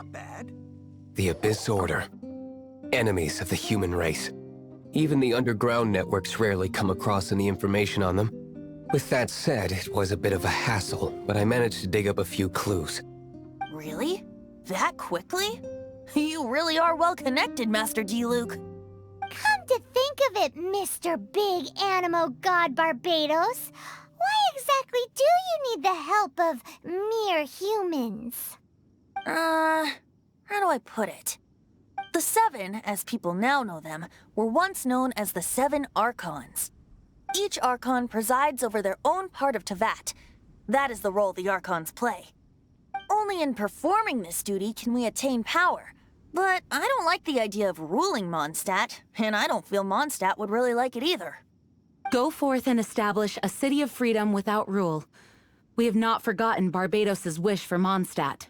not bad. The Abyss Order. Enemies of the human race. Even the underground networks rarely come across any information on them. With that said, it was a bit of a hassle, but I managed to dig up a few clues. Really? That quickly? You really are well connected, Master Diluc. Come to think of it, Mr. Big Animo God Barbados, why exactly do you need the help of mere humans? How do I put it? The Seven, as people now know them, were once known as the Seven Archons. Each Archon presides over their own part of Teyvat. That is the role the Archons play. Only in performing this duty can we attain power. But I don't like the idea of ruling Mondstadt, and I don't feel Mondstadt would really like it either. Go forth and establish a city of freedom without rule. We have not forgotten Barbados' wish for Mondstadt.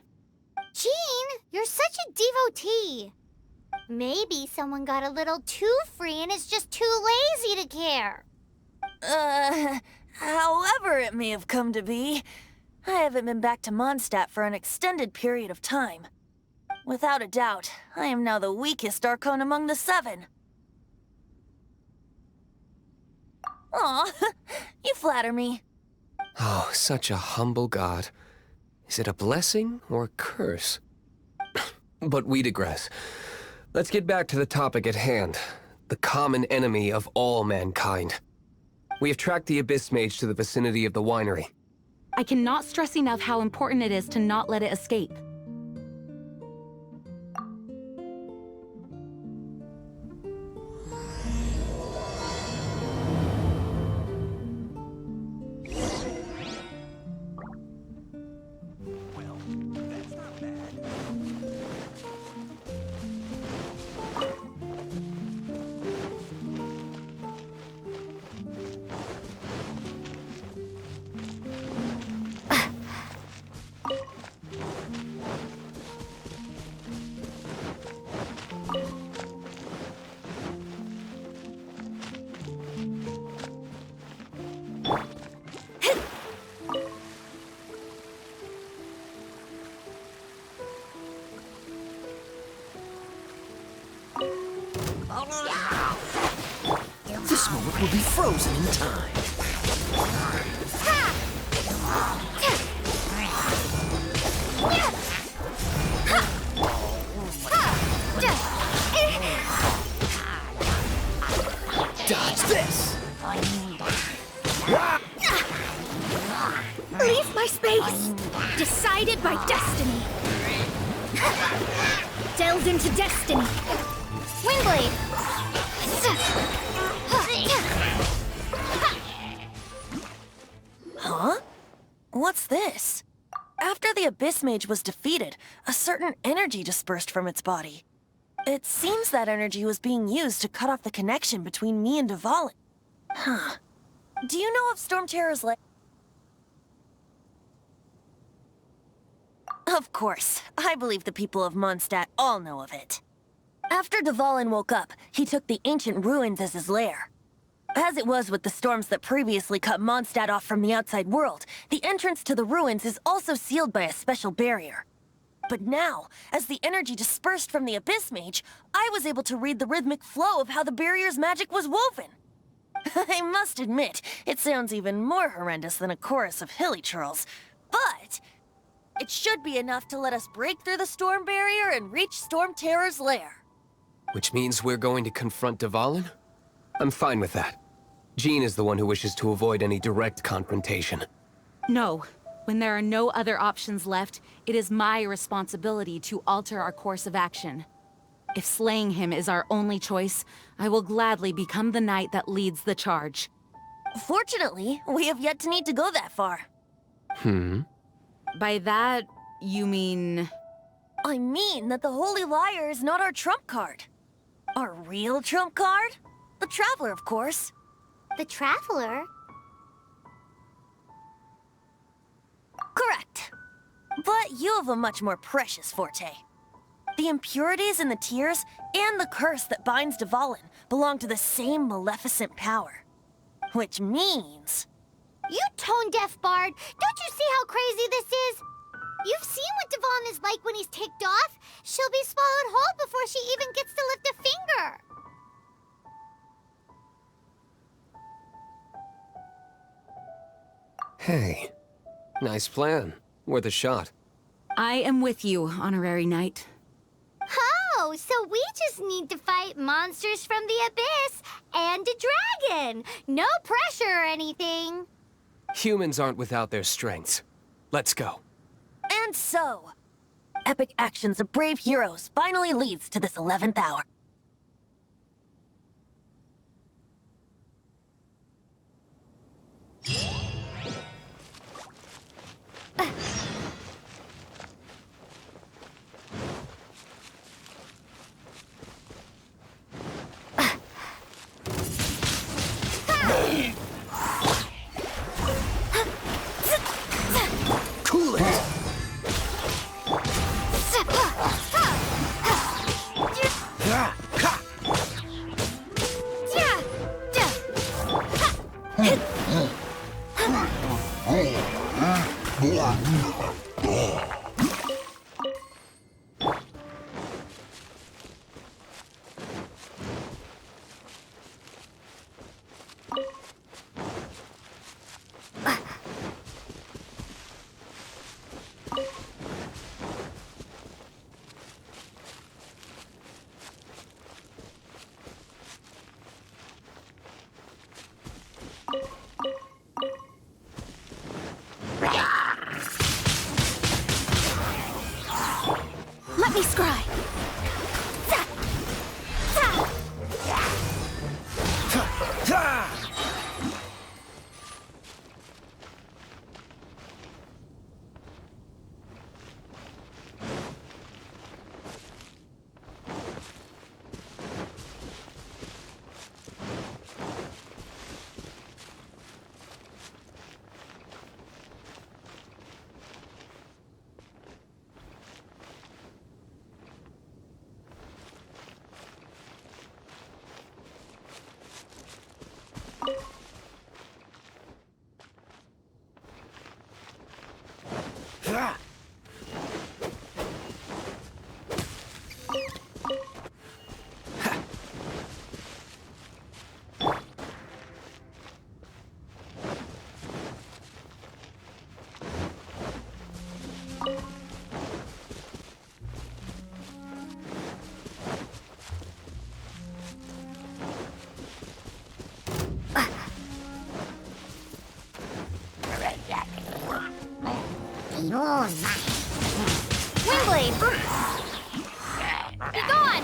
Jean, you're such a devotee. Maybe someone got a little too free and is just too lazy to care. However it may have come to be, I haven't been back to Mondstadt for an extended period of time. Without a doubt, I am now the weakest Archon among the Seven. Aw, you flatter me. Oh, such a humble god. Is it a blessing or a curse? But we digress. Let's get back to the topic at hand. The common enemy of all mankind. We have tracked the Abyss Mage to the vicinity of the winery. I cannot stress enough how important it is to not let it escape. Well, that's not bad. This moment will be frozen in time. Dodge this! Leave my space! Decided by destiny! Delved into destiny! Windblade! Huh? What's this? After the Abyss Mage was defeated, a certain energy dispersed from its body. It seems that energy was being used to cut off the connection between me and Dvalin. Huh. Do you know of Stormterror's lair? Of course. I believe the people of Mondstadt all know of it. After Dvalin woke up, he took the ancient ruins as his lair. As it was with the storms that previously cut Mondstadt off from the outside world, the entrance to the ruins is also sealed by a special barrier. But now, as the energy dispersed from the Abyss Mage, I was able to read the rhythmic flow of how the barrier's magic was woven. I must admit, it sounds even more horrendous than a chorus of hilly churls, but it should be enough to let us break through the storm barrier and reach Stormterror's lair. Which means we're going to confront Dvalin? I'm fine with that. Jean is the one who wishes to avoid any direct confrontation. No. When there are no other options left, it is my responsibility to alter our course of action. If slaying him is our only choice, I will gladly become the knight that leads the charge. Fortunately, we have yet to need to go that far. By that, you mean... I mean that the Holy Liar is not our trump card. Our real trump card? The Traveler, of course. The Traveler? Correct. But you have a much more precious forte. The impurities in the tears and the curse that binds Dvalin belong to the same maleficent power. Which means... You tone-deaf bard! Don't you see how crazy this is? You've seen what Dvalin is like when he's ticked off. She'll be swallowed whole before she even gets to lift a finger. Hey, nice plan. Worth a shot. I am with you, Honorary Knight. Oh, so we just need to fight monsters from the abyss and a dragon. No pressure or anything. Humans aren't without their strengths. Let's go. And so, epic actions of brave heroes finally leads to this 11th hour. Cool it! Let me scry. Windblade! Be gone!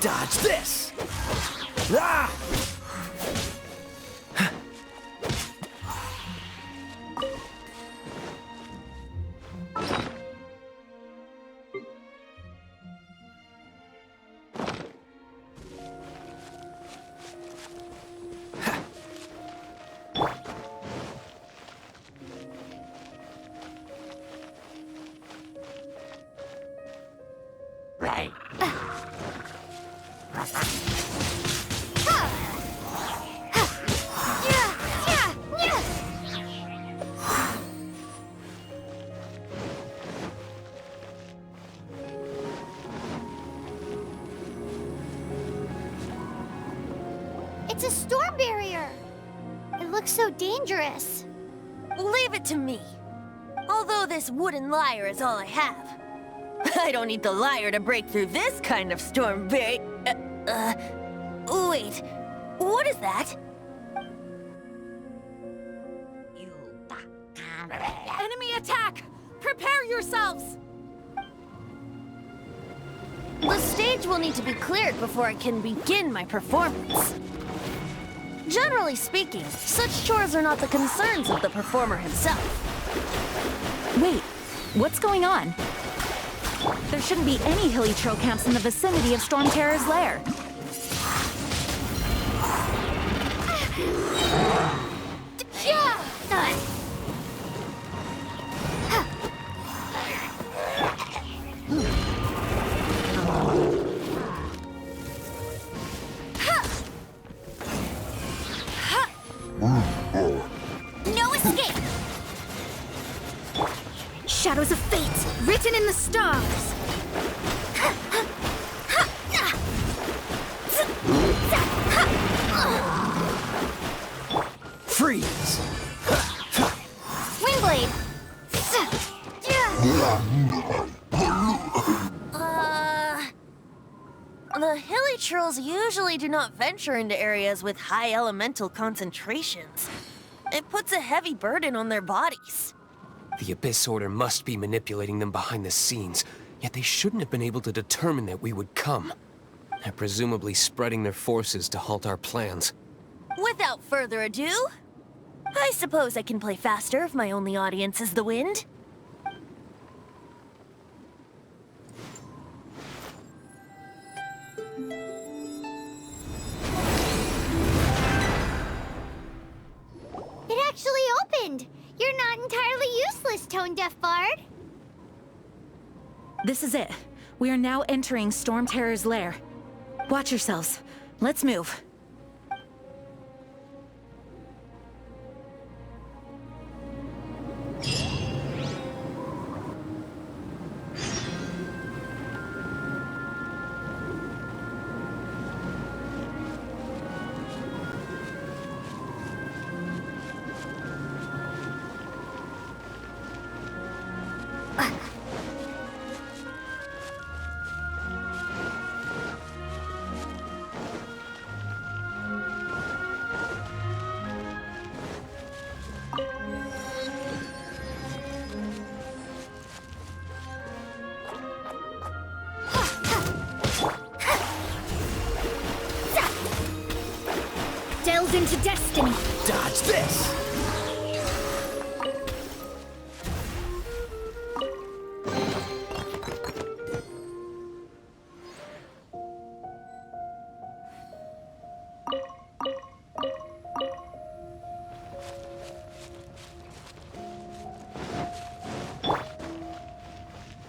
Dodge this! Ah! Right. It's a storm barrier. It looks so dangerous. Leave it to me. Although this wooden lyre is all I have. I don't need the lyre to break through this kind of storm wait, what is that? Enemy attack! Prepare yourselves! The stage will need to be cleared before I can begin my performance. Generally speaking, such chores are not the concerns of the performer himself. Wait, what's going on? There shouldn't be any hilly trail camps in the vicinity of Stormterror's lair. No escape! Shadows of fate, written in the stars! Freeze! Windblade! The hilly trolls usually do not venture into areas with high elemental concentrations. It puts a heavy burden on their bodies. The Abyss Order must be manipulating them behind the scenes, yet they shouldn't have been able to determine that we would come. They're presumably spreading their forces to halt our plans. Without further ado, I suppose I can play faster if my only audience is the wind. It actually opened! You're not entirely useless, Tone-Deaf Bard. This is it. We are now entering Stormterror's lair. Watch yourselves. Let's move. Delved into destiny. Dodge this!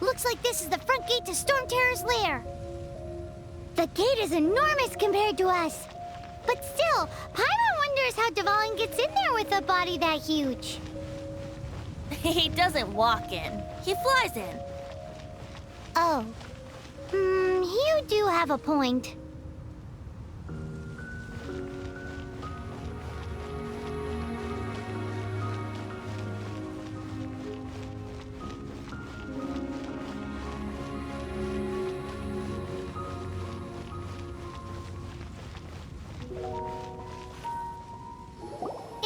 Looks like this is the front gate to Stormterror's lair. The gate is enormous compared to us. But still, Paimon wonders how Dvalin gets in there with a body that huge. He doesn't walk in. He flies in. Oh. You do have a point.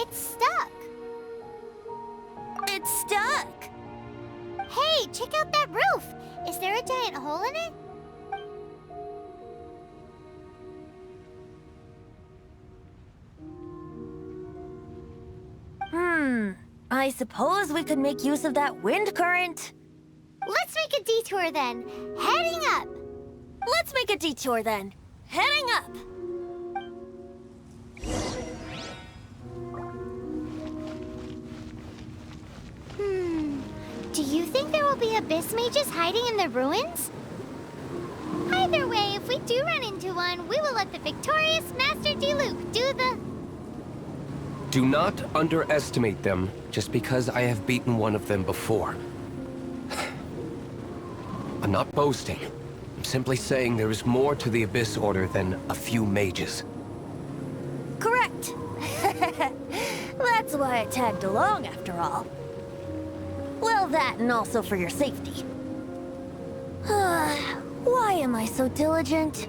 It's stuck. It's stuck. Hey, check out that roof. Is there a giant hole in it? I suppose we could make use of that wind current. Let's make a detour then. Heading up. Let's make a detour then. Heading up. Do you think there will be abyss mages hiding in the ruins? Either way, if we do run into one, we will let the victorious Master Diluc do the... Do not underestimate them just because I have beaten one of them before. I'm not boasting. I'm simply saying there is more to the Abyss Order than a few mages. Correct. That's why I tagged along after all. Well, that and also for your safety. Why am I so diligent?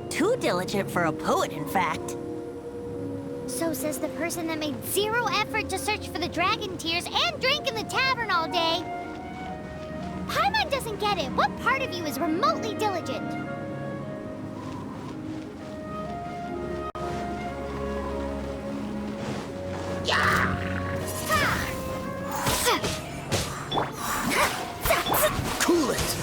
Too diligent for a poet, in fact. So says the person that made zero effort to search for the dragon tears and drank in the tavern all day. Paimon doesn't get it. What part of you is remotely diligent? Cool it!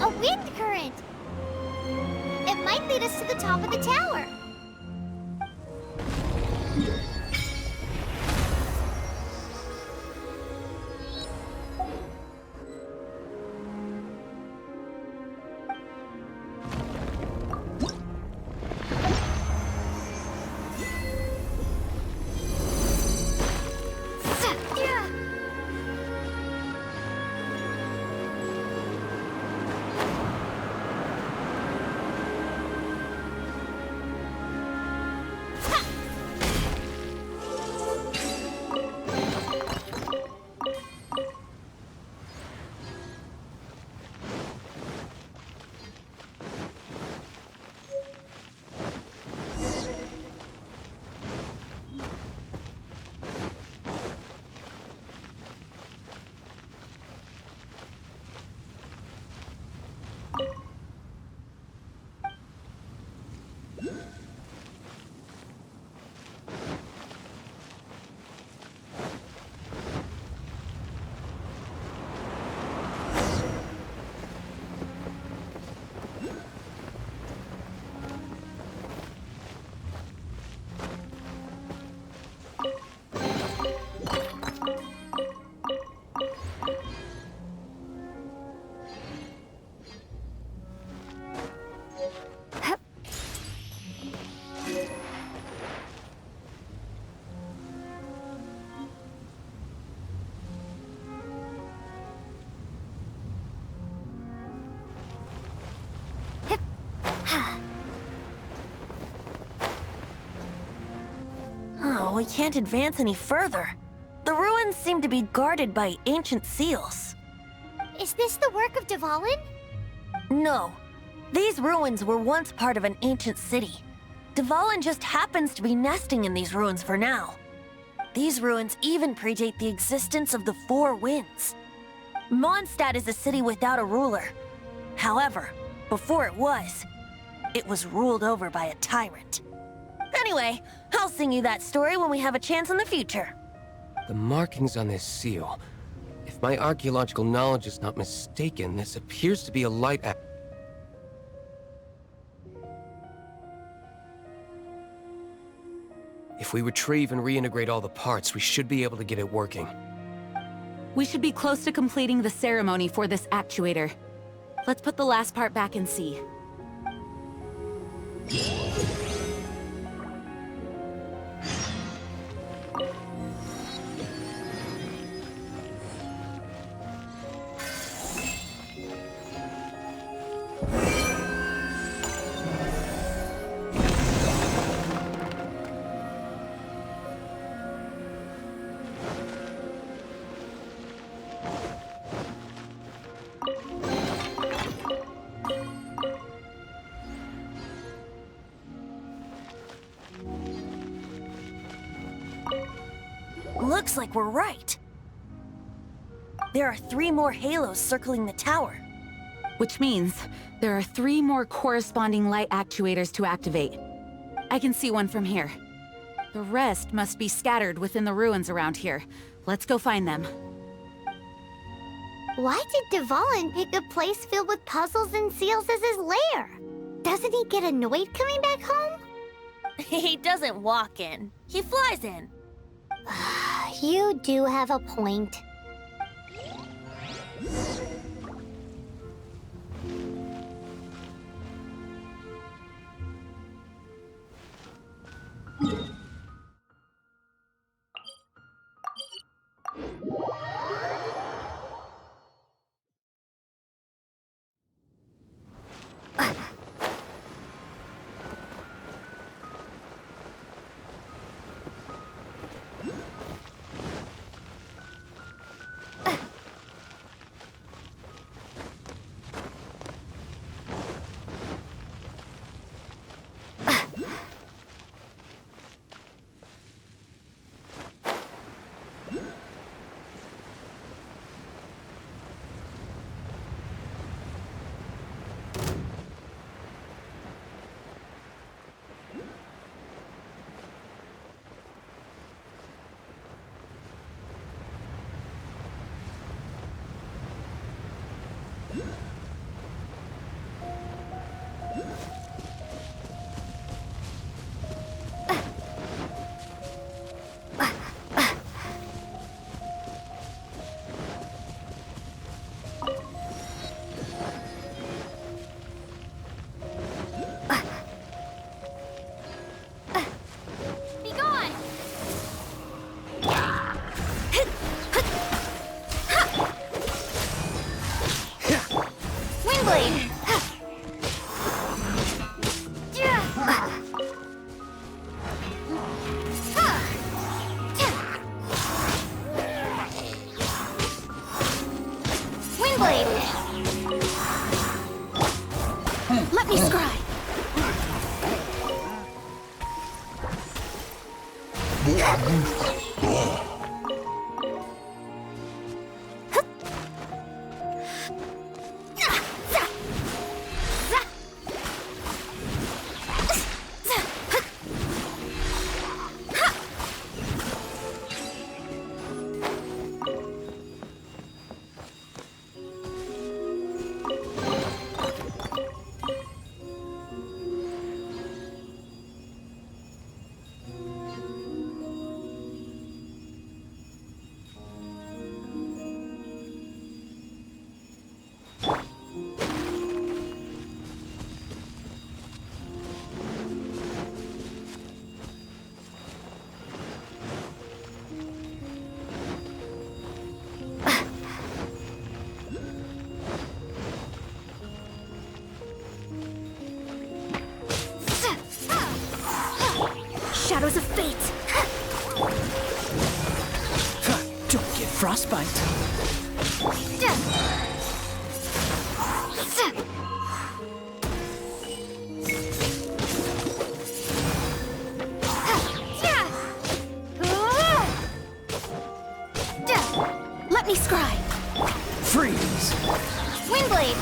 A wind current! It might lead us to the top of the tower. Oh, we can't advance any further. The ruins seem to be guarded by ancient seals. Is this the work of Dvalin? No. These ruins were once part of an ancient city. Dvalin just happens to be nesting in these ruins for now. These ruins even predate the existence of the Four Winds. Mondstadt is a city without a ruler. However, before it was ruled over by a tyrant. Anyway, I'll sing you that story when we have a chance in the future. The markings on this seal. If my archaeological knowledge is not mistaken, this appears to be a light act. If we retrieve and reintegrate all the parts, we should be able to get it working. We should be close to completing the ceremony for this actuator. Let's put the last part back and see. Looks like we're right. There are 3 more halos circling the tower. Which means there are 3 more corresponding light actuators to activate. I can see one from here. The rest must be scattered within the ruins around here. Let's go find them. Why did Dvalin pick a place filled with puzzles and seals as his lair? Doesn't he get annoyed coming back home? He doesn't walk in. He flies in. You do have a point. Let me scry. Shadows of fate! Don't get frostbite. Let me scry. Freeze! Windblade!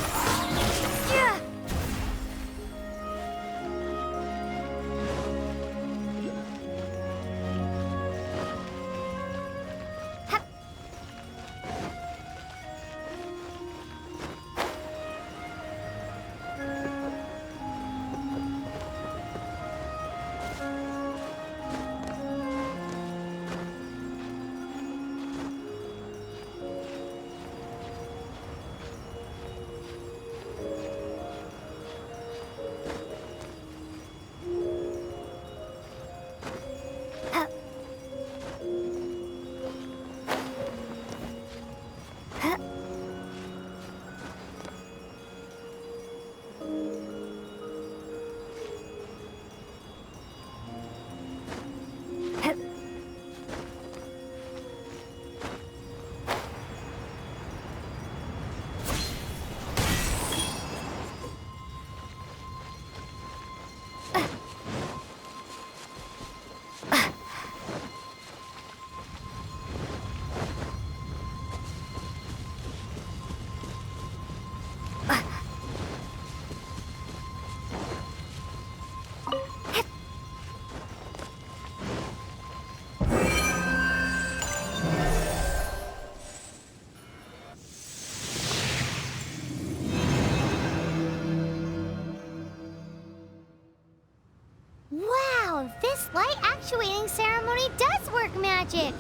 light actuating ceremony does work magic.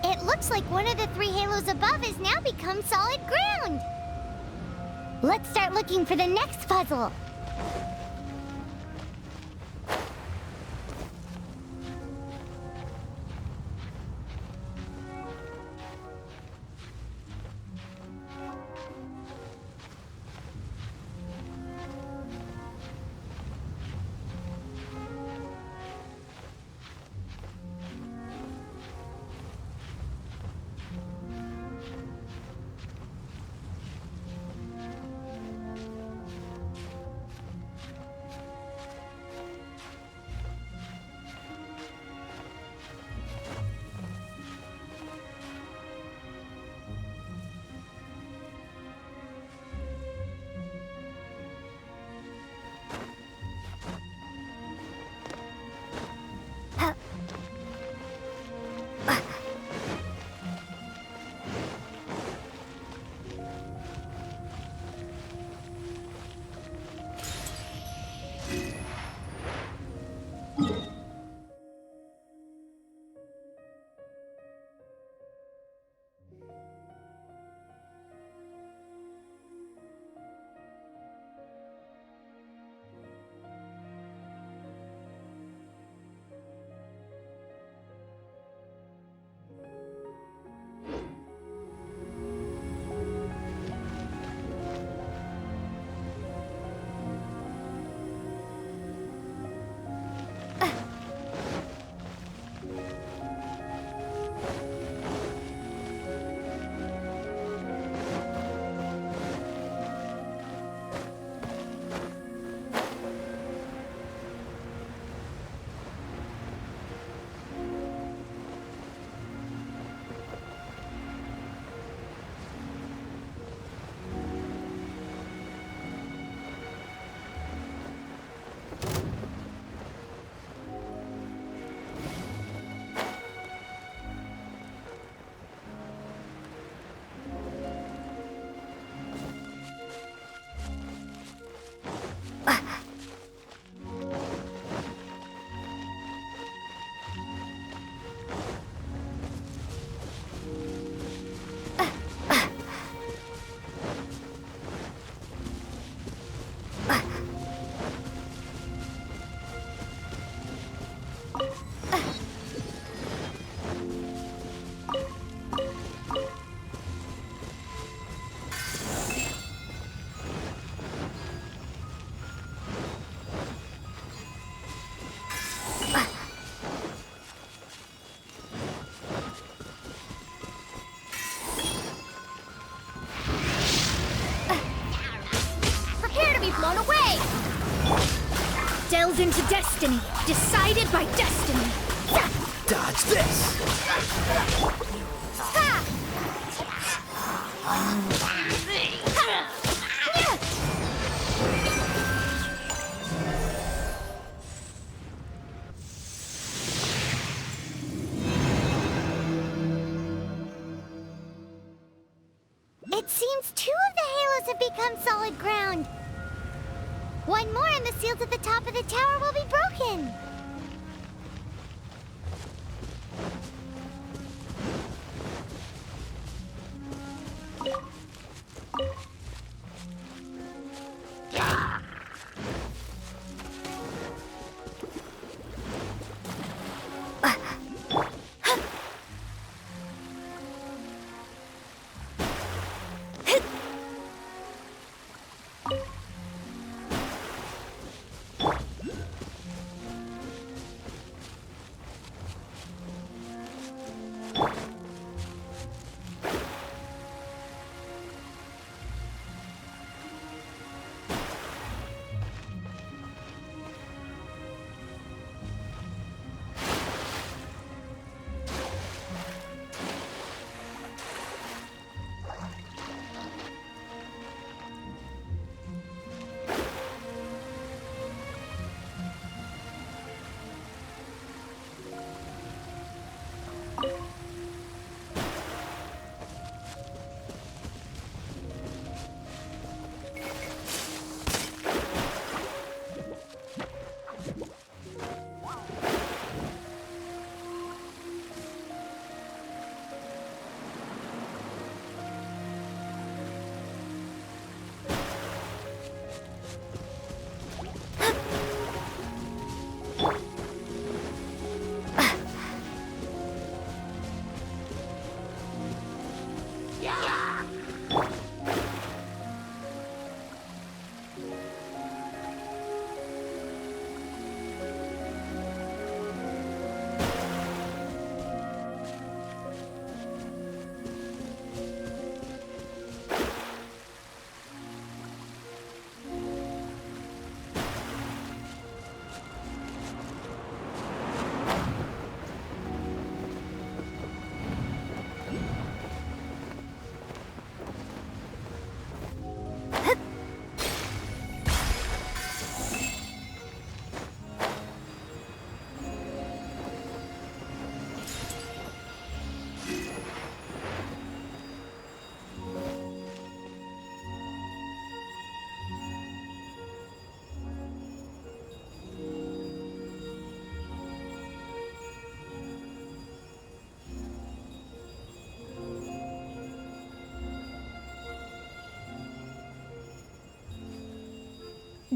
It looks like one of the 3 halos above has now become solid ground. Let's start looking for the next puzzle. blown away! Delve into destiny, decided by destiny. Dodge this! Ha! It seems 2 of the halos have become solid ground. One more and the seals at the top of the tower will be broken.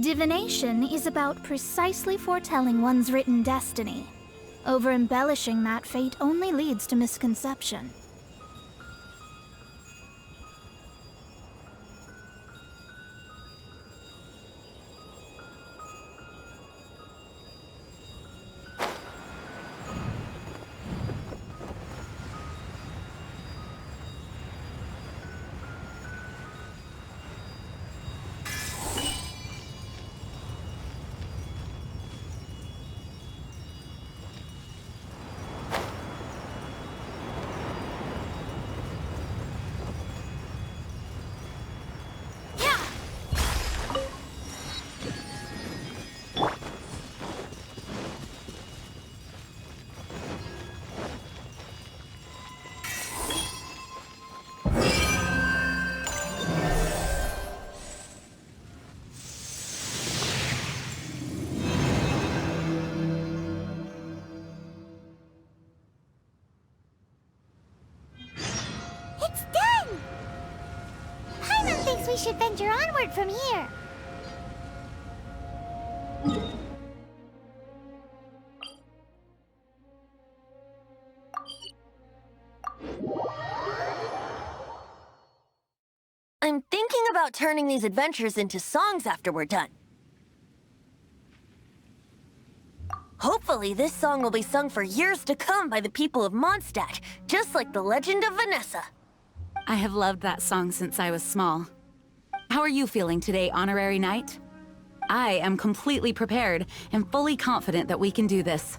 Divination is about precisely foretelling one's written destiny. Over-embellishing that fate only leads to misconception. We should venture onward from here. I'm thinking about turning these adventures into songs after we're done. Hopefully, this song will be sung for years to come by the people of Mondstadt, just like the legend of Vanessa. I have loved that song since I was small. How are you feeling today, Honorary Knight? I am completely prepared and fully confident that we can do this.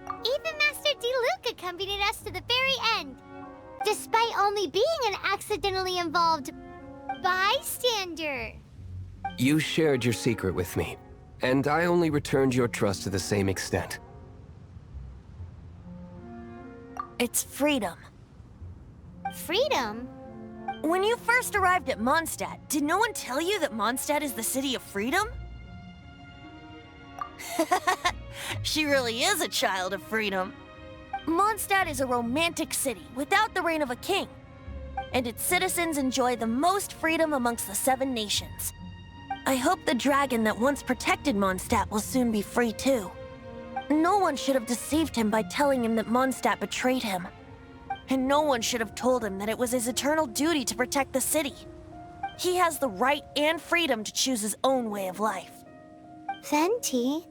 Even Master D-Luke accompanied us to the very end, despite only being an accidentally involved bystander. You shared your secret with me, and I only returned your trust to the same extent. It's freedom. Freedom? When you first arrived at Mondstadt, did no one tell you that Mondstadt is the city of freedom? She really is a child of freedom. Mondstadt is a romantic city without the reign of a king, and its citizens enjoy the most freedom amongst the 7 nations. I hope the dragon that once protected Mondstadt will soon be free too. No one should have deceived him by telling him that Mondstadt betrayed him. And no one should have told him that it was his eternal duty to protect the city. He has the right and freedom to choose his own way of life. Venti?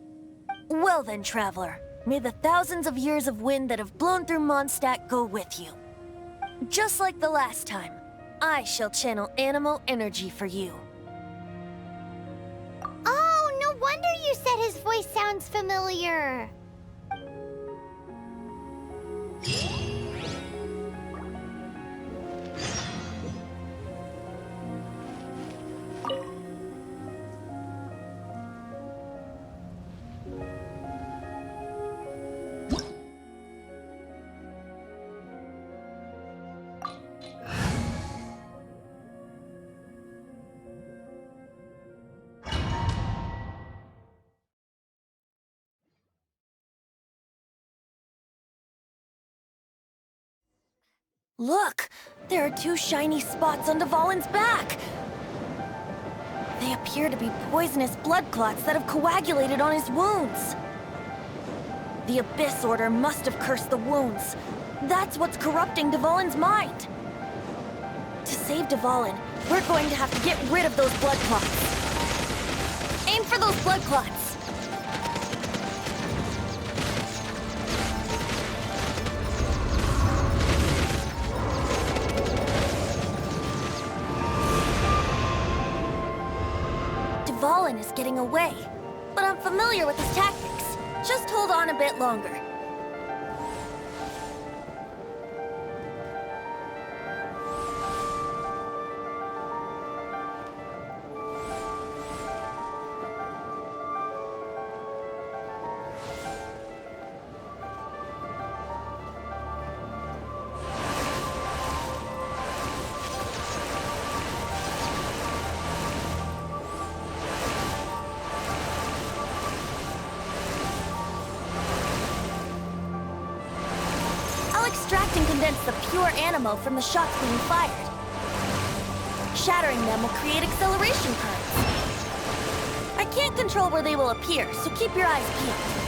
Well then, traveler, may the thousands of years of wind that have blown through Mondstadt go with you. Just like the last time, I shall channel animal energy for you. Oh, no wonder you said his voice sounds familiar. Look! There are 2 shiny spots on Dvalin's back! They appear to be poisonous blood clots that have coagulated on his wounds. The Abyss Order must have cursed the wounds. That's what's corrupting Dvalin's mind. To save Dvalin, we're going to have to get rid of those blood clots. Aim for those blood clots! Dvalin is getting away, but I'm familiar with his tactics. Just hold on a bit longer. Extract and condense the pure animo from the shots being fired. Shattering them will create acceleration currents. can't control where they will appear, so keep your eyes peeled.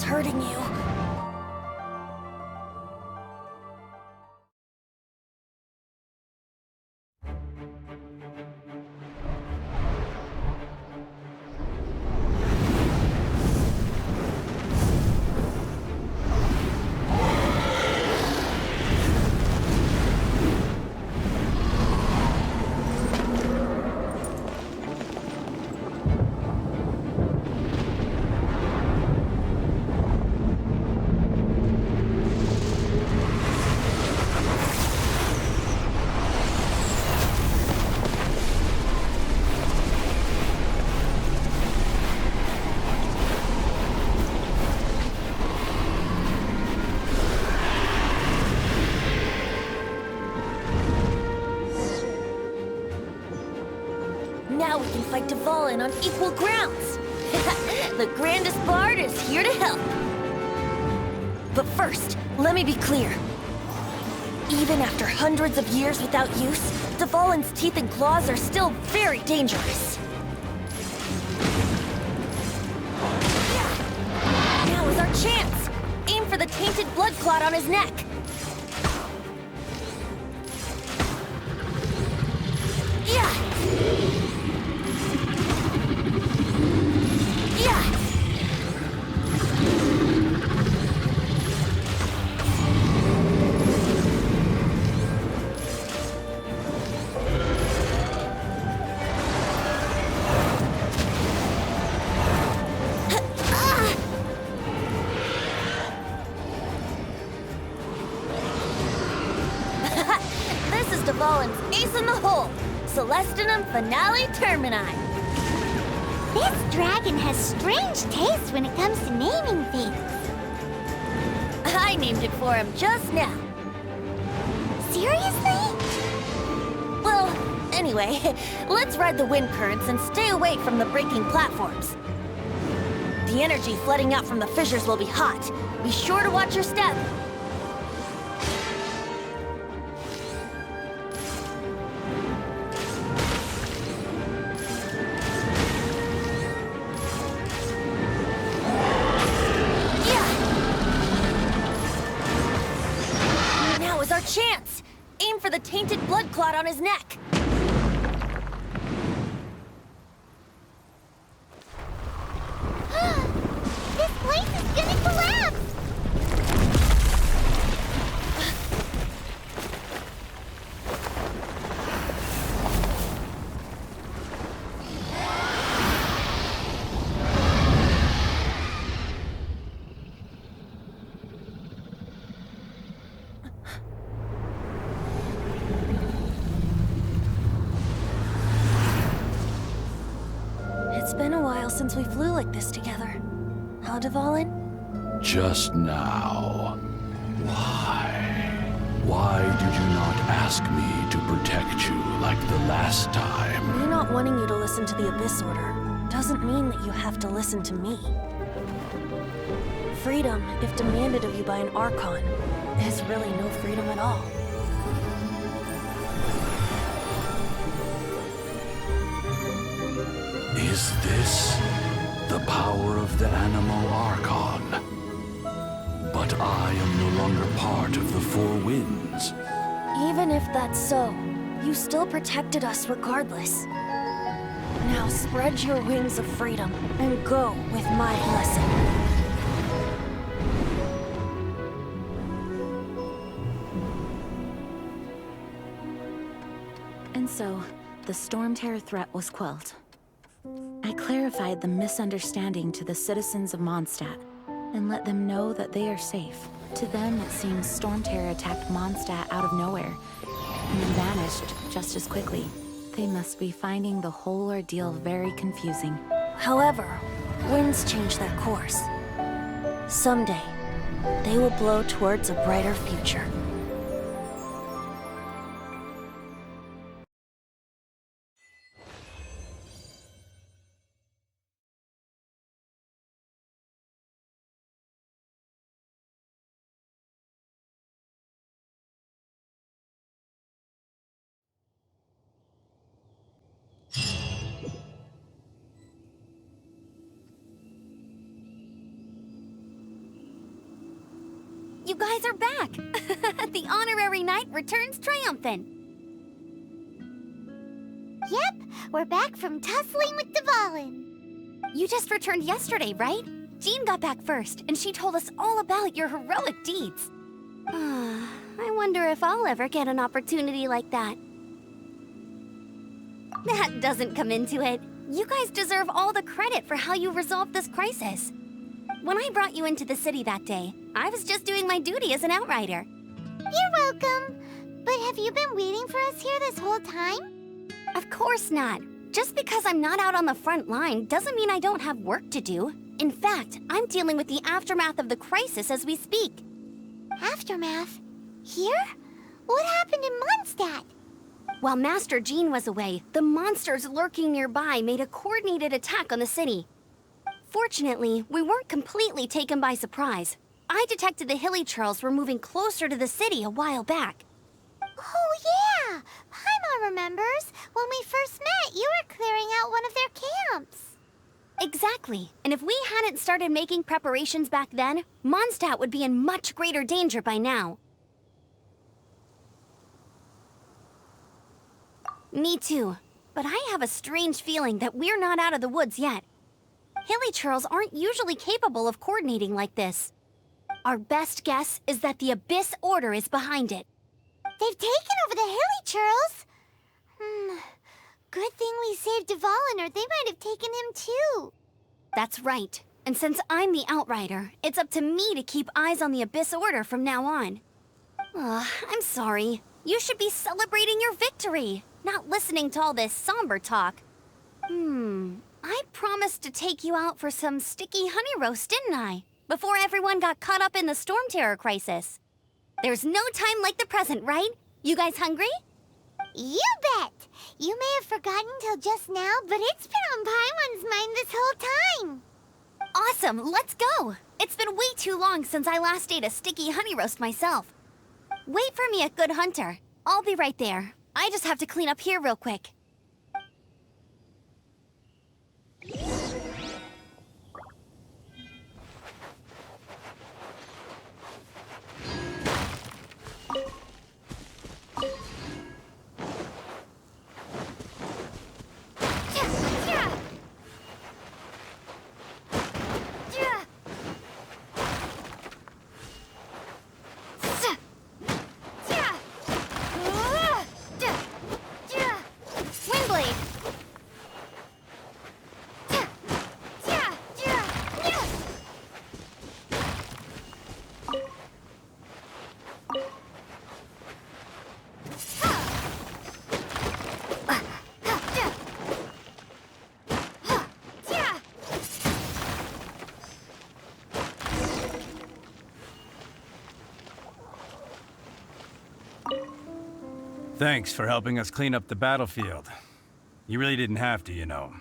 hurting you. Now we can fight Dvalin on equal grounds. The grandest bard is here to help. But first, let me be clear. Even after hundreds of years without use, Dvalin's teeth and claws are still very dangerous. Now is our chance. Aim for the tainted blood clot on his neck. Yeah! This is Dvalin's ace in the hole, Celestinum Finale Termini. This dragon has strange taste when it comes to naming things. I named it for him just now. Seriously? Well, anyway, let's ride the wind currents and stay away from the breaking platforms. The energy flooding out from the fissures will be hot. Be sure to watch your step. Now is our chance! Aim for the tainted blood clot on his neck. This place is gonna collapse! It's been a while since we flew like this together. Huh, Dvalin? Just now. Why? Why did you not ask me to protect you like the last time? Me not wanting you to listen to the Abyss Order doesn't mean that you have to listen to me. Freedom, if demanded of you by an Archon, is really no freedom at all. Is this the power of the animal Archon? But I am no longer part of the Four Winds. Even if that's so, you still protected us regardless. Now spread your wings of freedom and go with my blessing. And so, the Stormterror threat was quelled. I clarified the misunderstanding to the citizens of Mondstadt and let them know that they are safe. To them, it seems Stormterror attacked Mondstadt out of nowhere and then vanished just as quickly. They must be finding the whole ordeal very confusing. However, winds change their course. Someday, they will blow towards a brighter future. You guys are back! The honorary knight returns triumphant. Yep, we're back from tussling with Dvalin. You just returned yesterday, right? Jean got back first, and she told us all about your heroic deeds. I wonder if I'll ever get an opportunity like that. That doesn't come into it. You guys deserve all the credit for how you resolved this crisis. When I brought you into the city that day, I was just doing my duty as an outrider. You're welcome. But have you been waiting for us here this whole time? Of course not. Just because I'm not out on the front line doesn't mean I don't have work to do. In fact, I'm dealing with the aftermath of the crisis as we speak. Aftermath? Here? What happened in Mondstadt? While Master Jean was away, the monsters lurking nearby made a coordinated attack on the city. Fortunately, we weren't completely taken by surprise. I detected the Hilly Churls were moving closer to the city a while back. Oh yeah! Paimon remembers. When we first met, you were clearing out one of their camps. Exactly. And if we hadn't started making preparations back then, Mondstadt would be in much greater danger by now. Me too. But I have a strange feeling that we're not out of the woods yet. Hilly Churls aren't usually capable of coordinating like this. Our best guess is that the Abyss Order is behind it. They've taken over the Hilly Churls? Good thing we saved Dvalin, or they might have taken him too. That's right. And since I'm the Outrider, it's up to me to keep eyes on the Abyss Order from now on. I'm sorry. You should be celebrating your victory, not listening to all this somber talk. I promised to take you out for some sticky honey roast, didn't I? before everyone got caught up in the Stormterror crisis. There's no time like the present, right? You guys hungry? You bet! You may have forgotten till just now, but it's been on Paimon's mind this whole time. Awesome, let's go! It's been way too long since I last ate a sticky honey roast myself. Wait for me at Good Hunter. I'll be right there. I just have to clean up here real quick. Thanks for helping us clean up the battlefield. You really didn't have to, you know.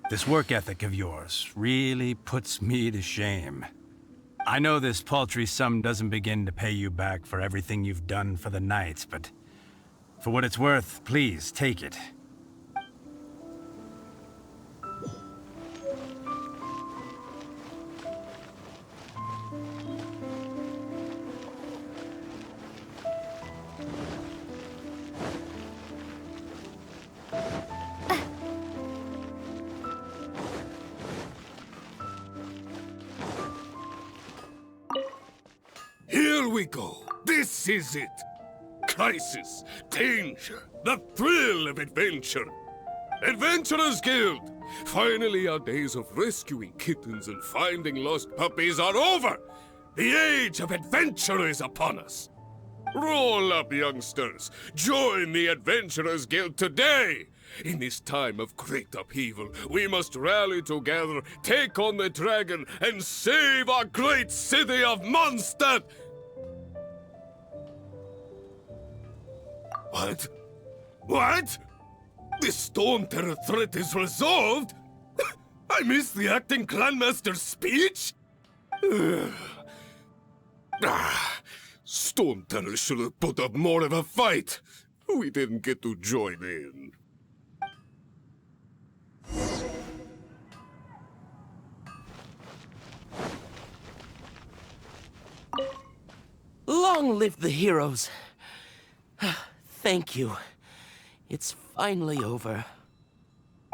This work ethic of yours really puts me to shame. I know this paltry sum doesn't begin to pay you back for everything you've done for the Knights, but for what it's worth, please take it. Here we go. This is it. Crisis, danger, the thrill of adventure. Adventurers Guild! Finally, our days of rescuing kittens and finding lost puppies are over! The age of adventure is upon us! Roll up, youngsters! Join the Adventurers Guild today! In this time of great upheaval, we must rally together, take on the dragon, and save our great city of Mondstadt! What? What? The Stormterror threat is resolved? I missed the acting clanmaster's speech? Stormterror should have put up more of a fight. We didn't get to join in. Long live the heroes. Thank you. It's finally over.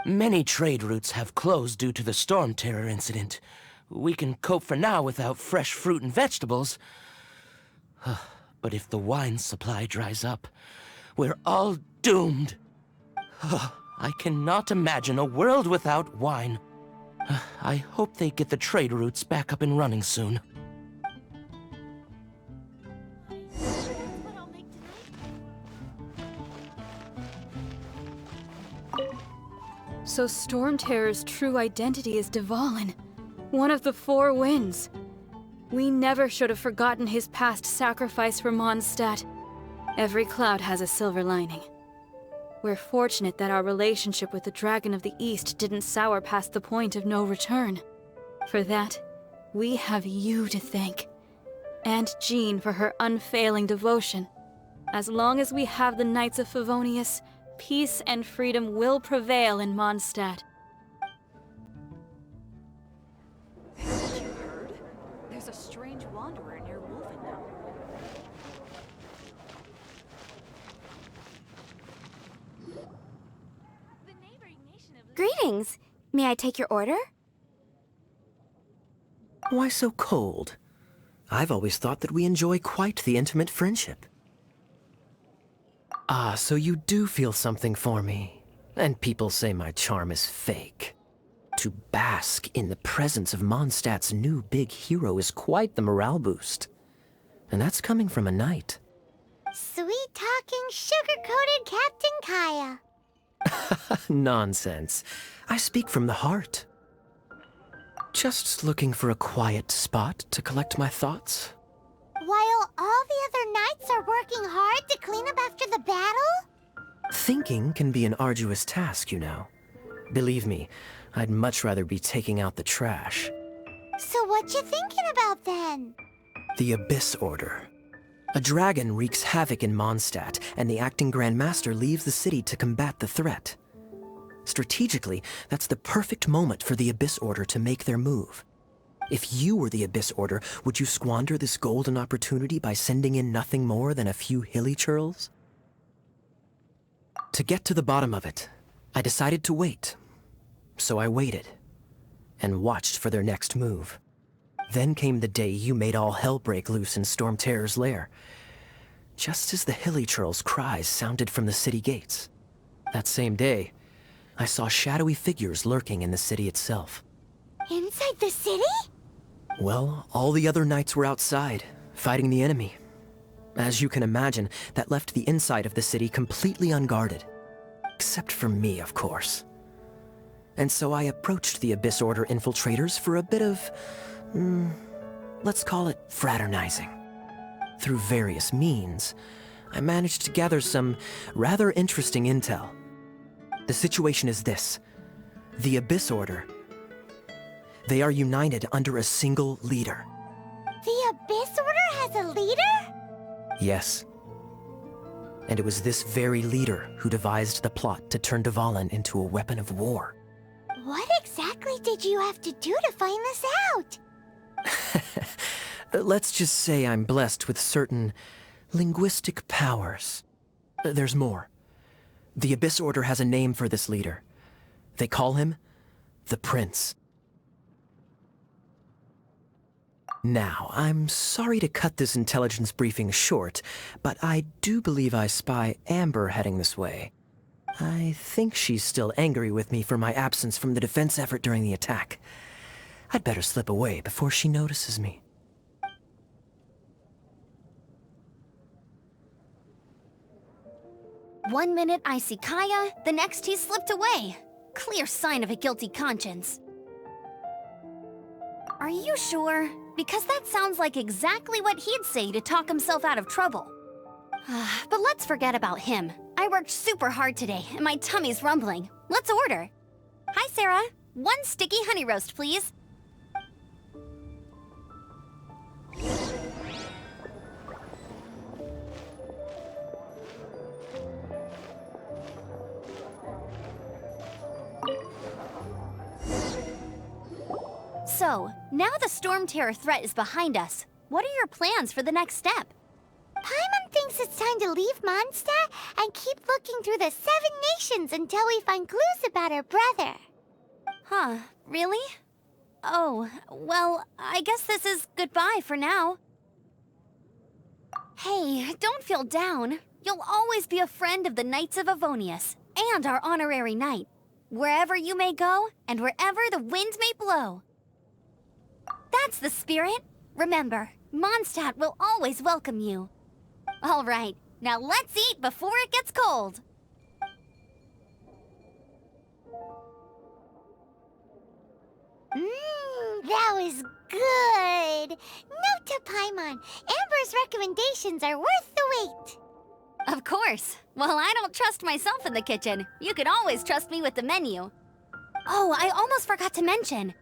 Many trade routes have closed due to the Stormterror incident. We can cope for now without fresh fruit and vegetables. But if the wine supply dries up, we're all doomed. I cannot imagine a world without wine. I hope they get the trade routes back up and running soon. So Stormterror's true identity is Dvalin, one of the Four Winds. We never should have forgotten his past sacrifice for Mondstadt. Every cloud has a silver lining. We're fortunate that our relationship with the Dragon of the East didn't sour past the point of no return. For that, we have you to thank. And Jean for her unfailing devotion. As long as we have the Knights of Favonius, peace and freedom will prevail in Mondstadt. Haven't you heard? There's a strange wanderer near Wolfen now. Greetings. May I take your order? Why so cold? I've always thought that we enjoy quite the intimate friendship. Ah, so you do feel something for me. And people say my charm is fake. To bask in the presence of Mondstadt's new big hero is quite the morale boost. And that's coming from a knight. Sweet-talking, sugar-coated Captain Kaya. Nonsense. I speak from the heart. Just looking for a quiet spot to collect my thoughts. While all the other knights are working hard to clean up after the battle? Thinking can be an arduous task, you know. Believe me, I'd much rather be taking out the trash. So what you thinking about then? The Abyss Order. A dragon wreaks havoc in Mondstadt, and the acting Grand Master leaves the city to combat the threat. Strategically, that's the perfect moment for the Abyss Order to make their move. If you were the Abyss Order, would you squander this golden opportunity by sending in nothing more than a few hilly churls? To get to the bottom of it, I decided to wait. So I waited, and watched for their next move. Then came the day you made all hell break loose in Stormterror's lair. Just as the hilly churls' cries sounded from the city gates. That same day, I saw shadowy figures lurking in the city itself. Inside the city? Well, all the other knights were outside, fighting the enemy. As you can imagine, that left the inside of the city completely unguarded. Except for me, of course. And so I approached the Abyss Order infiltrators for a bit of, let's call it fraternizing. Through various means, I managed to gather some rather interesting intel. The situation is this. The Abyss Order, they are united under a single leader. The Abyss Order has a leader? Yes. And it was this very leader who devised the plot to turn Dvalin into a weapon of war. What exactly did you have to do to find this out? Let's just say I'm blessed with certain linguistic powers. There's more. The Abyss Order has a name for this leader. They call him the Prince. Now, I'm sorry to cut this intelligence briefing short, but I do believe I spy Amber heading this way. I think she's still angry with me for my absence from the defense effort during the attack. I'd better slip away before she notices me. One minute I see Kaya, the next he's slipped away. Clear sign of a guilty conscience. Are you sure? Because that sounds like exactly what he'd say to talk himself out of trouble. But let's forget about him. I worked super hard today, and my tummy's rumbling. Let's order. Hi, Sarah. 1 sticky honey roast, please. So, now the Stormterror threat is behind us. What are your plans for the next step? Paimon thinks it's time to leave Mondstadt and keep looking through the 7 nations until we find clues about her brother. Huh, really? Oh, well, I guess this is goodbye for now. Hey, don't feel down. You'll always be a friend of the Knights of Avonius, and our honorary knight. Wherever you may go, and wherever the wind may blow. That's the spirit. Remember, Mondstadt will always welcome you. All right, now let's eat before it gets cold. That was good. Note to Paimon, Amber's recommendations are worth the wait. Of course. Well, I don't trust myself in the kitchen. You can always trust me with the menu. Oh, I almost forgot to mention.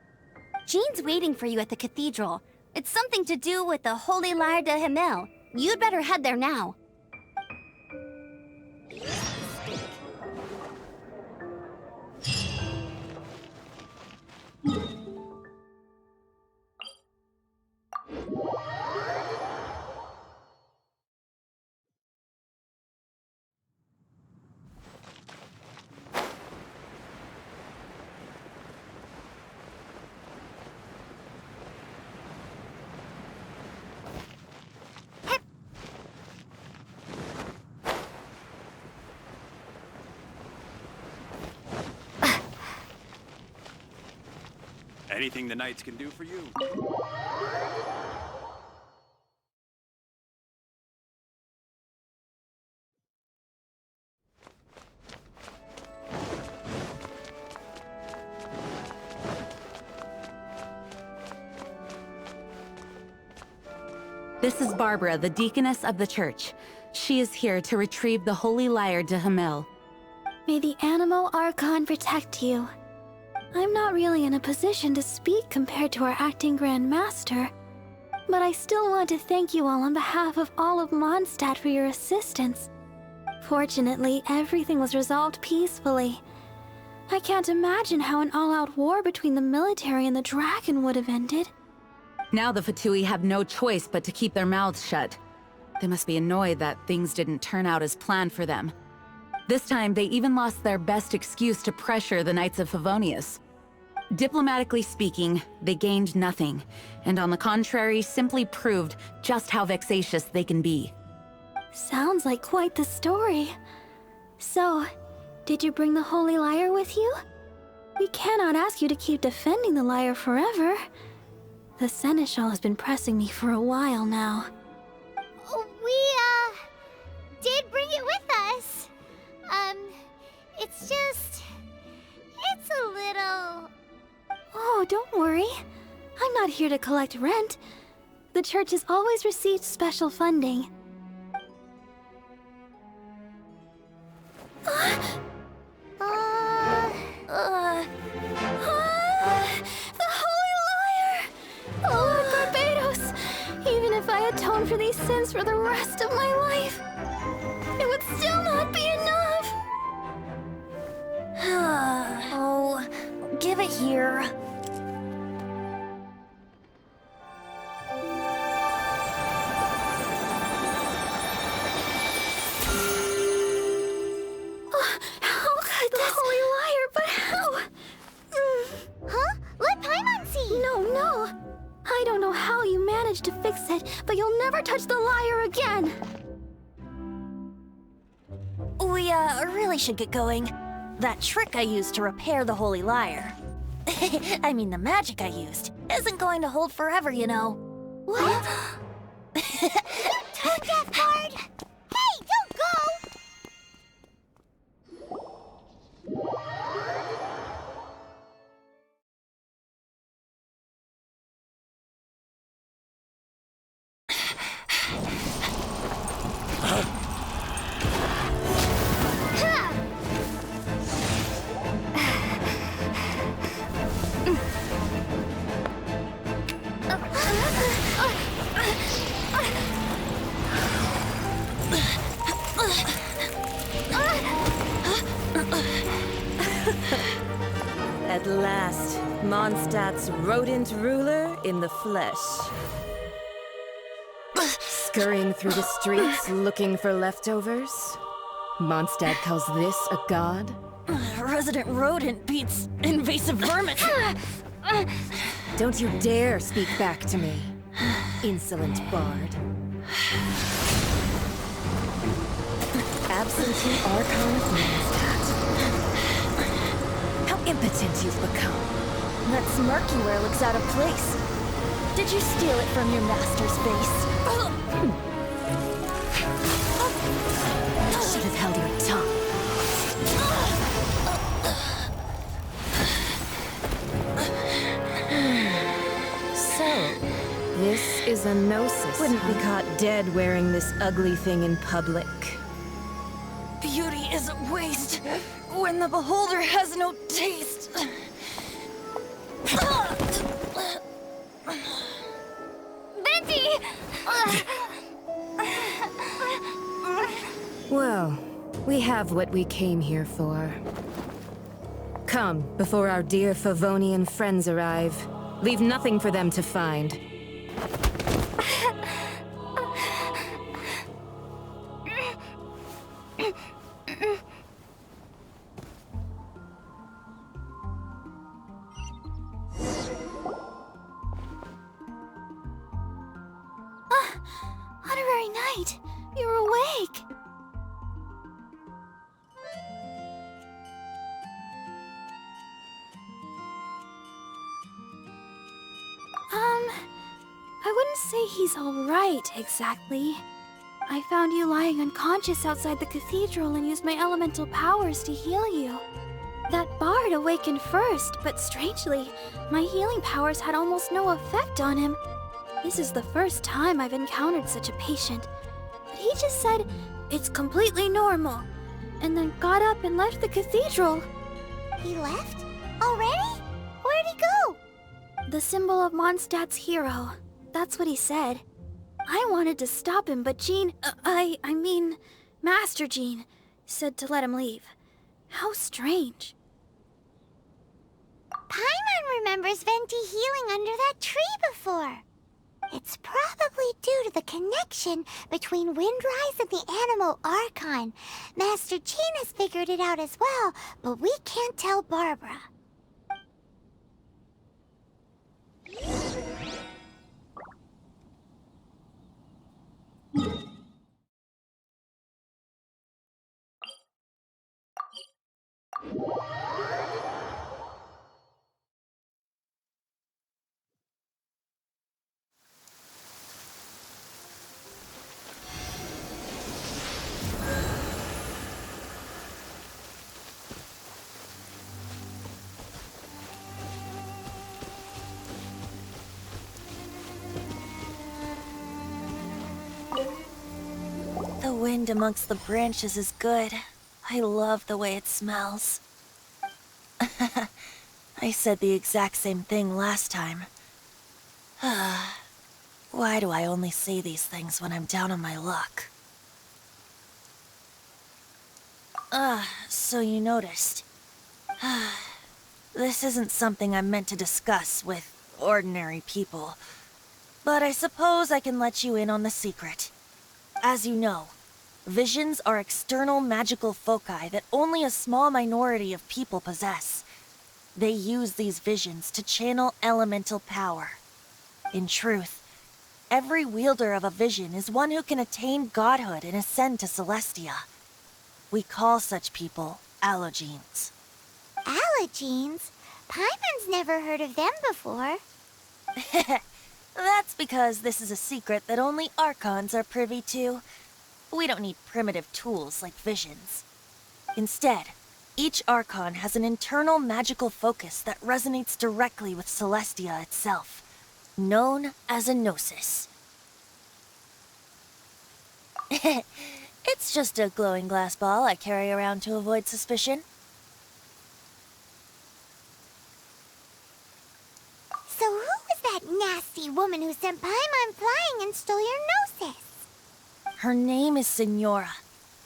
Jean's waiting for you at the cathedral. It's something to do with the Holy Lyre de Himmel. You'd better head there now. Anything the Knights can do for you? This is Barbara, the deaconess of the church. She is here to retrieve the holy lyre de Hamel. May the animal Archon protect you. I'm not really in a position to speak compared to our acting Grand Master, but I still want to thank you all on behalf of all of Mondstadt for your assistance. Fortunately, everything was resolved peacefully. I can't imagine how an all-out war between the military and the dragon would have ended. Now the Fatui have no choice but to keep their mouths shut. They must be annoyed that things didn't turn out as planned for them. This time, they even lost their best excuse to pressure the Knights of Favonius. Diplomatically speaking, they gained nothing, and on the contrary, simply proved just how vexatious they can be. Sounds like quite the story. So, did you bring the holy lyre with you? We cannot ask you to keep defending the lyre forever. The Seneschal has been pressing me for a while now. We, did bring it with us. It's a little... Oh, don't worry. I'm not here to collect rent. The church has always received special funding. The Holy Lyre! Lord Barbados! Even if I atoned for these sins for the rest of my life, it would still not be enough! Oh, give it here. How could the Holy Lyre, but how? Huh? Let Paimon see! No. I don't know how you managed to fix it, but you'll never touch the lyre again! We, really should get going. That trick I used to repair the Holy Lyre. I mean, the magic I used isn't going to hold forever, you know. What? Tone deaf guard! Hey, don't go! At last, Mondstadt's rodent ruler in the flesh. Scurrying through the streets looking for leftovers? Mondstadt calls this a god? Resident rodent beats invasive vermin. Don't you dare speak back to me, insolent bard. Absentee Archon of Mondstadt. How impotent you've become. That smirk you wear looks out of place. Did you steal it from your master's face? Should have held your tongue. So, this is a gnosis. Wouldn't be caught dead wearing this ugly thing in public. Beauty is a waste when the beholder has no taste. Venti! Well, we have what we came here for. Come, before our dear Favonian friends arrive. Leave nothing for them to find. Honorary Knight, you're awake! I wouldn't say he's alright, exactly. I found you lying unconscious outside the cathedral and used my elemental powers to heal you. That bard awakened first, but strangely, my healing powers had almost no effect on him. This is the first time I've encountered such a patient. But he just said it's completely normal, and then got up and left the cathedral. He left? Already? Where'd he go? The symbol of Mondstadt's hero. That's what he said. I wanted to stop him, but Jean, I mean, Master Jean, said to let him leave. How strange. Paimon remembers Venti healing under that tree before. It's probably due to the connection between Windrise and the animal Archon. Master Jean has figured it out as well, but we can't tell Barbara. The wind amongst the branches is good. I love the way it smells. I said the exact same thing last time. Why do I only say these things when I'm down on my luck? So you noticed. This isn't something I'm meant to discuss with ordinary people. But I suppose I can let you in on the secret. As you know, visions are external magical foci that only a small minority of people possess. They use these visions to channel elemental power. In truth, every wielder of a vision is one who can attain godhood and ascend to Celestia. We call such people allogenes. Allogenes? Paimon's never heard of them before. That's because this is a secret that only Archons are privy to. We don't need primitive tools like visions. Instead, each Archon has an internal magical focus that resonates directly with Celestia itself, known as a gnosis. It's just a glowing glass ball I carry around to avoid suspicion. So who was that nasty woman who sent Paimon flying and stole your gnosis? Her name is Signora,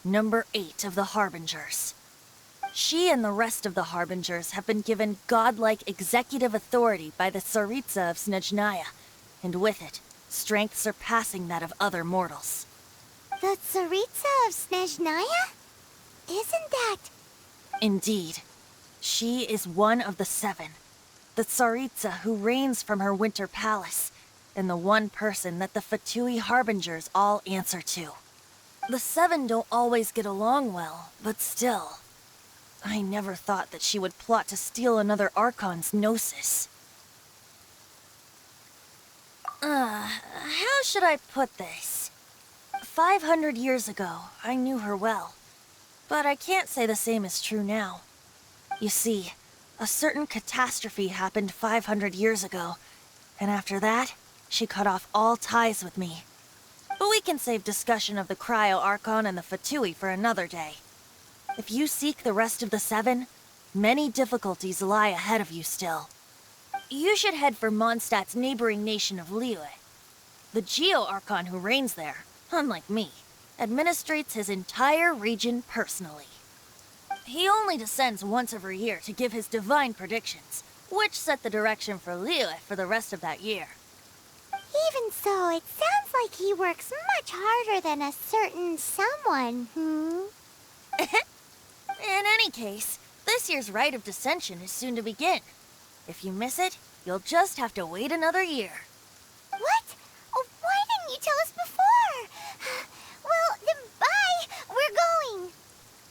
number 8 of the Harbingers. She and the rest of the Harbingers have been given godlike executive authority by the Tsaritsa of Snezhnaya, and with it, strength surpassing that of other mortals. The Tsaritsa of Snezhnaya? Isn't that... Indeed. She is one of the 7, the Tsaritsa who reigns from her winter palace, and the one person that the Fatui Harbingers all answer to. The 7 don't always get along well, but still. I never thought that she would plot to steal another Archon's gnosis. How should I put this? 500 years ago, I knew her well. But I can't say the same is true now. You see, a certain catastrophe happened 500 years ago, and after that, she cut off all ties with me. But we can save discussion of the Cryo Archon and the Fatui for another day. If you seek the rest of the 7, many difficulties lie ahead of you still. You should head for Mondstadt's neighboring nation of Liyue. The Geo-Archon who reigns there, unlike me, administrates his entire region personally. He only descends once every year to give his divine predictions, which set the direction for Liyue for the rest of that year. Even so, it sounds like he works much harder than a certain someone, In any case, this year's Rite of Descension is soon to begin. If you miss it, you'll just have to wait another year. What? Oh, why didn't you tell us before? Well, then bye! We're going!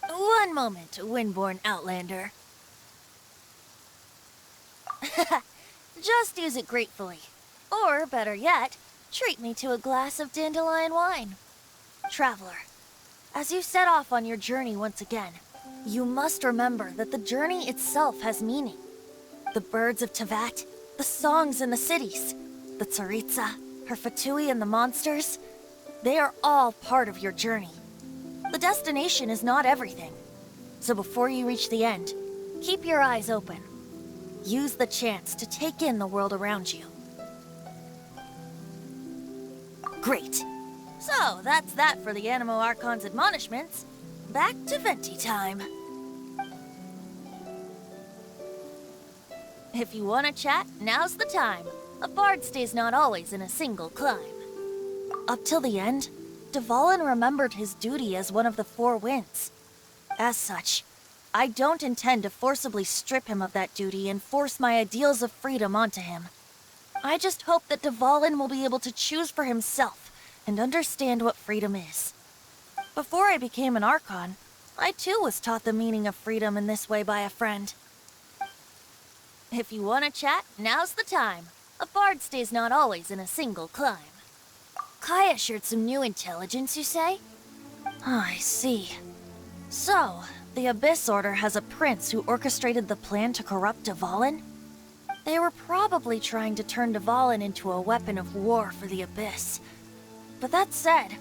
One moment, Windborn Outlander. Just use it gratefully. Or, better yet, treat me to a glass of dandelion wine. Traveler, as you set off on your journey once again, you must remember that the journey itself has meaning. The birds of Tevat, the songs in the cities, the Tsaritsa, her Fatui and the monsters, they are all part of your journey. The destination is not everything. So before you reach the end, keep your eyes open. Use the chance to take in the world around you. Great. So, that's that for the Animo Archon's admonishments. Back to Venti time. If you want to chat, now's the time. A bard stays not always in a single climb. Up till the end, Dvalin remembered his duty as one of the Four Winds. As such, I don't intend to forcibly strip him of that duty and force my ideals of freedom onto him. I just hope that Dvalin will be able to choose for himself and understand what freedom is. Before I became an Archon, I too was taught the meaning of freedom in this way by a friend. If you want to chat, now's the time. A bard stays not always in a single climb. Kaya shared some new intelligence, you say? Oh, I see. So, the Abyss Order has a prince who orchestrated the plan to corrupt Dvalin? They were probably trying to turn Dvalin into a weapon of war for the Abyss. But that said,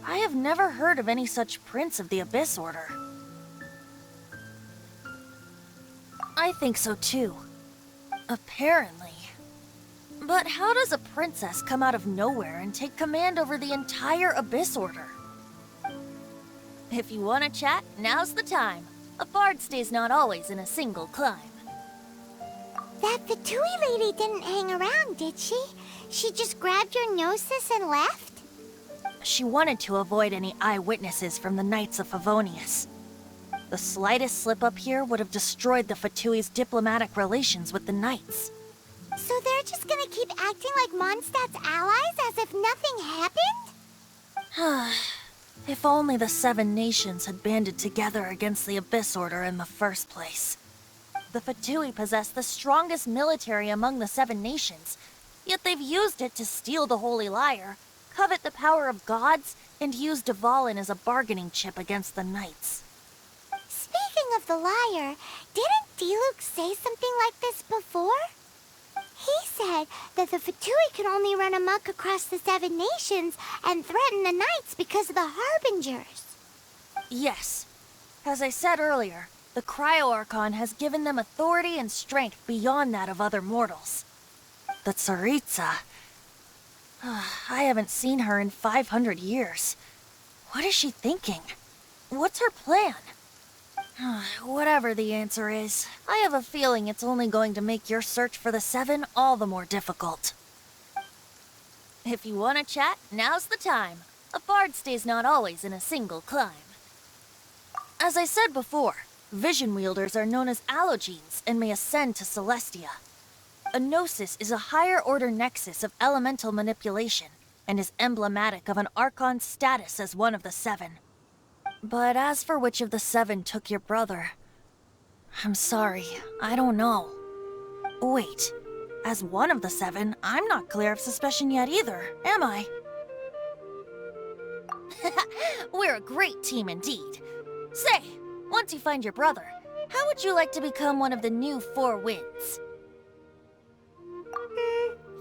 I have never heard of any such prince of the Abyss Order. I think so too. Apparently. But how does a princess come out of nowhere and take command over the entire Abyss Order? If you want to chat, now's the time. A bard stays not always in a single climb. That Fatui lady didn't hang around, did she? She just grabbed your gnosis and left? She wanted to avoid any eyewitnesses from the Knights of Favonius. The slightest slip-up here would have destroyed the Fatui's diplomatic relations with the Knights. So they're just gonna keep acting like Mondstadt's allies as if nothing happened? If only the Seven Nations had banded together against the Abyss Order in the first place. The Fatui possess the strongest military among the Seven Nations, yet they've used it to steal the Holy Lyre, covet the power of gods, and use Dvalin as a bargaining chip against the Knights. Speaking of the Lyre, didn't Diluc say something like this before? He said that the Fatui can only run amok across the Seven Nations and threaten the Knights because of the Harbingers. Yes. As I said earlier, the Cryo-Archon has given them authority and strength beyond that of other mortals. The Tsaritsa... I haven't seen her in 500 years. What is she thinking? What's her plan? Whatever the answer is, I have a feeling it's only going to make your search for the Seven all the more difficult. If you want to chat, now's the time. A bard stays not always in a single climb. As I said before, vision wielders are known as allogenes and may ascend to Celestia. A gnosis is a higher-order nexus of elemental manipulation and is emblematic of an Archon's status as one of the Seven. But as for which of the Seven took your brother, I'm sorry, I don't know. Wait, as one of the Seven, I'm not clear of suspicion yet either, am I? We're a great team indeed. Say, once you find your brother, how would you like to become one of the new Four Winds?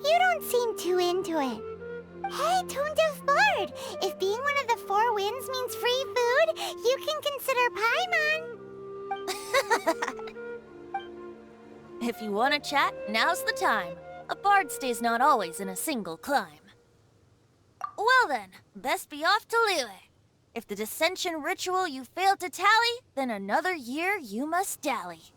You don't seem too into it. Hey, Tone Deaf Bard! If being one of the Four Winds means free food, you can consider Paimon. If you want to chat, now's the time. A bard stays not always in a single climb. Well then, best be off to Liyue. If the dissension ritual you failed to tally, then another year you must dally.